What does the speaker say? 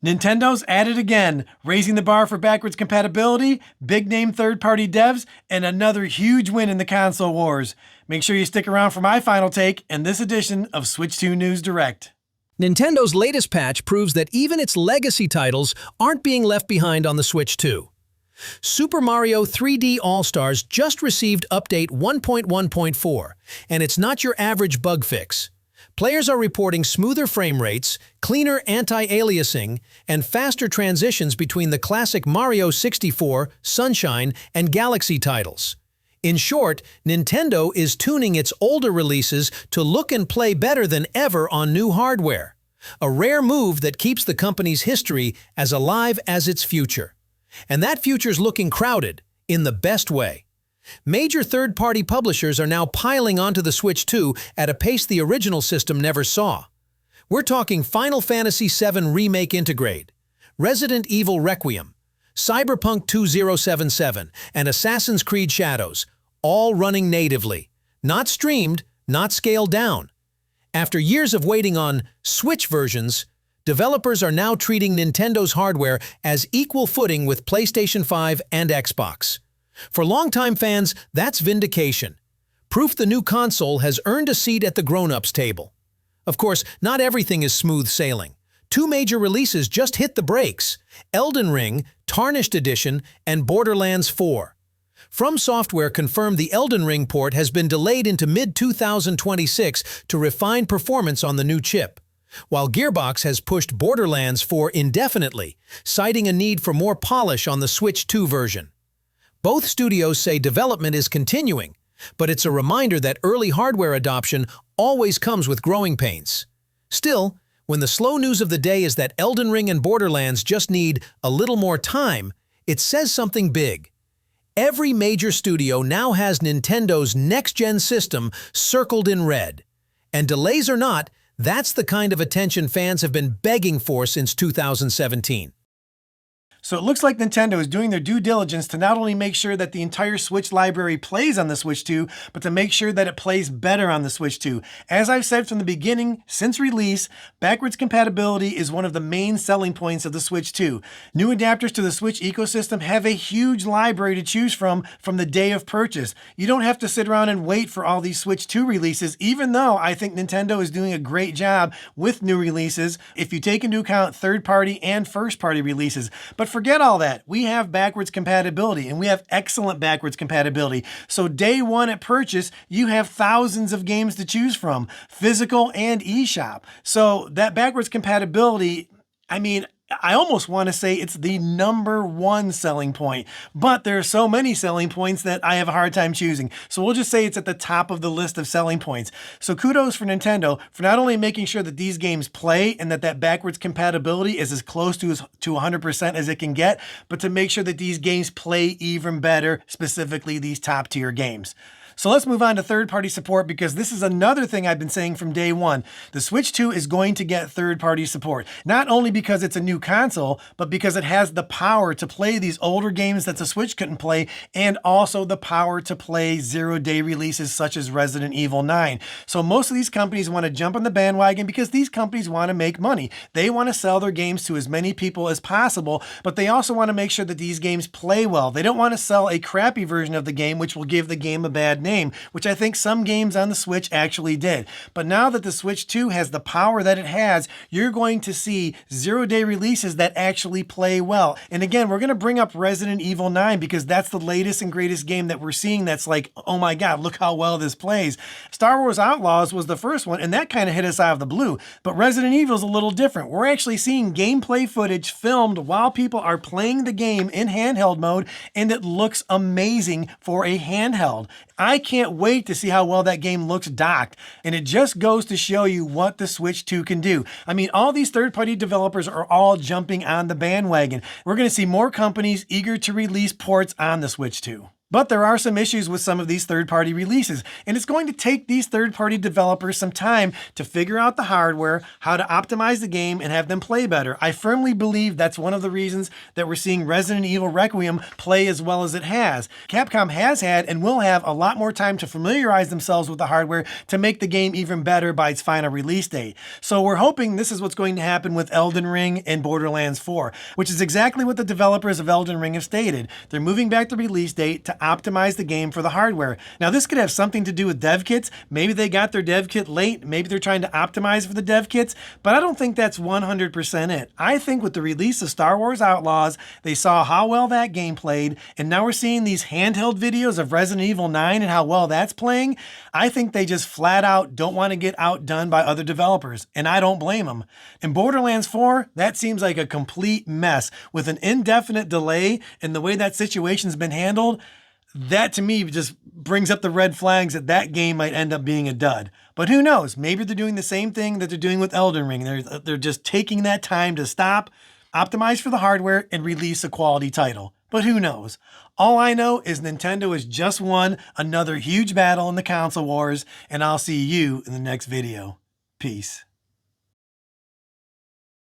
Nintendo's at it again, raising the bar for backwards compatibility, big-name third-party devs, and another huge win in the console wars. Make sure you stick around for my final take in this edition of Switch 2 News Direct. Nintendo's latest patch proves that even its legacy titles aren't being left behind on the Switch 2. Super Mario 3D All-Stars just received update 1.1.4, and it's not your average bug fix. Players are reporting smoother frame rates, cleaner anti-aliasing, and faster transitions between the classic Mario 64, Sunshine, and Galaxy titles. In short, Nintendo is tuning its older releases to look and play better than ever on new hardware, a rare move that keeps the company's history as alive as its future. And that future's looking crowded, in the best way. Major third-party publishers are now piling onto the Switch 2 at a pace the original system never saw. We're talking Final Fantasy VII Remake Integrate, Resident Evil Requiem, Cyberpunk 2077, and Assassin's Creed Shadows, all running natively. Not streamed, not scaled down. After years of waiting on Switch versions, developers are now treating Nintendo's hardware as equal footing with PlayStation 5 and Xbox. For longtime fans, that's vindication. Proof the new console has earned a seat at the grown-ups table. Of course, not everything is smooth sailing. Two major releases just hit the brakes: Elden Ring, Tarnished Edition, and Borderlands 4. From Software confirmed the Elden Ring port has been delayed into mid-2026 to refine performance on the new chip, while Gearbox has pushed Borderlands 4 indefinitely, citing a need for more polish on the Switch 2 version. Both studios say development is continuing, but it's a reminder that early hardware adoption always comes with growing pains. Still, when the slow news of the day is that Elden Ring and Borderlands just need a little more time, it says something big. Every major studio now has Nintendo's next-gen system circled in red. And delays or not, that's the kind of attention fans have been begging for since 2017. So it looks like Nintendo is doing their due diligence to not only make sure that the entire Switch library plays on the Switch 2, but to make sure that it plays better on the Switch 2. As I've said from the beginning, since release, backwards compatibility is one of the main selling points of the Switch 2. New adapters to the Switch ecosystem have a huge library to choose from the day of purchase. You don't have to sit around and wait for all these Switch 2 releases, even though I think Nintendo is doing a great job with new releases if you take into account third-party and first-party releases. But forget all that. We have backwards compatibility, and we have excellent backwards compatibility. So day one at purchase, you have thousands of games to choose from, physical and eShop. So that backwards compatibility, I almost want to say it's the #1 selling point, but there are so many selling points that I have a hard time choosing. So we'll just say it's at the top of the list of selling points. So kudos for Nintendo for not only making sure that these games play and that backwards compatibility is as close to 100% as it can get, but to make sure that these games play even better, specifically these top tier games. So let's move on to third-party support, because this is another thing I've been saying from day one. The Switch 2 is going to get third-party support, not only because it's a new console, but because it has the power to play these older games that the Switch couldn't play, and also the power to play zero-day releases such as Resident Evil 9. So most of these companies want to jump on the bandwagon because these companies want to make money. They want to sell their games to as many people as possible, but they also want to make sure that these games play well. They don't want to sell a crappy version of the game, which will give the game a bad name, which I think some games on the Switch actually did. But now that the Switch 2 has the power that it has, you're going to see zero-day releases that actually play well. And again, we're going to bring up Resident Evil 9 because that's the latest and greatest game that we're seeing that's like, oh my God, look how well this plays. Star Wars Outlaws was the first one, and that kind of hit us out of the blue. But Resident Evil is a little different. We're actually seeing gameplay footage filmed while people are playing the game in handheld mode, and it looks amazing for a handheld. I can't wait to see how well that game looks docked, and it just goes to show you what the Switch 2 can do. All these third-party developers are all jumping on the bandwagon. We're going to see more companies eager to release ports on the Switch 2. But there are some issues with some of these third-party releases, and it's going to take these third-party developers some time to figure out the hardware, how to optimize the game, and have them play better. I firmly believe that's one of the reasons that we're seeing Resident Evil Requiem play as well as it has. Capcom has had and will have a lot more time to familiarize themselves with the hardware to make the game even better by its final release date. So we're hoping this is what's going to happen with Elden Ring and Borderlands 4, which is exactly what the developers of Elden Ring have stated. They're moving back the release date to optimize the game for the hardware. Now, this could have something to do with dev kits. Maybe they got their dev kit late. Maybe they're trying to optimize for the dev kits, but I don't think that's 100% it. I think with the release of Star Wars Outlaws, they saw how well that game played, and now we're seeing these handheld videos of Resident Evil 9 and how well that's playing. I think they just flat out don't want to get outdone by other developers, and I don't blame them. In Borderlands 4, that seems like a complete mess. With an indefinite delay and the way that situation's been handled, that to me just brings up the red flags that that game might end up being a dud. But who knows? Maybe they're doing the same thing that they're doing with Elden Ring. They're just taking that time to stop, optimize for the hardware, and release a quality title. But who knows? All I know is Nintendo has just won another huge battle in the console wars, and I'll see you in the next video. Peace.